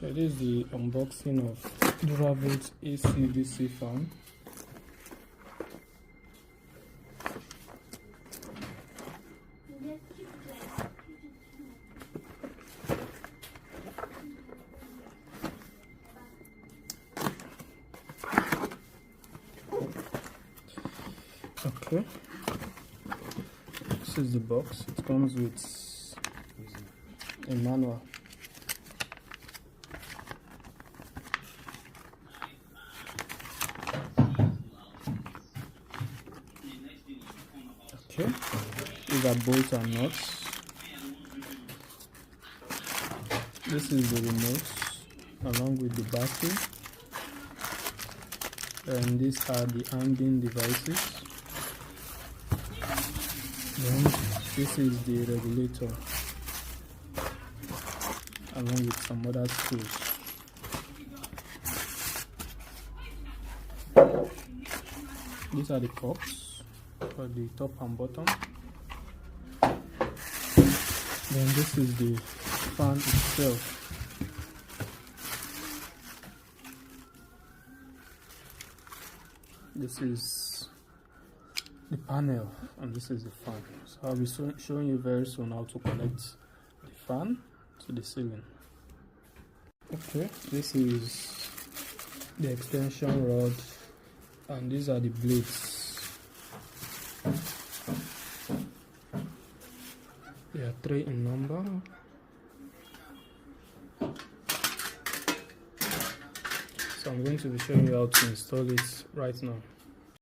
It is the unboxing of DuraVolt AC/DC fan. Okay, this is the box. It comes with a manual. Okay, these are bolts and nuts. This is the remote along with the battery, and these are the handling devices. Then this is the regulator along with some other tools. These are the cups for the top and bottom. Then this is the fan itself. This is the panel and this is the fan. So I'll be showing you very soon how to connect the fan to the ceiling. Okay, this is the extension rod and these are the blades. There are 3 in number. So I'm going to be showing you how to install it right now.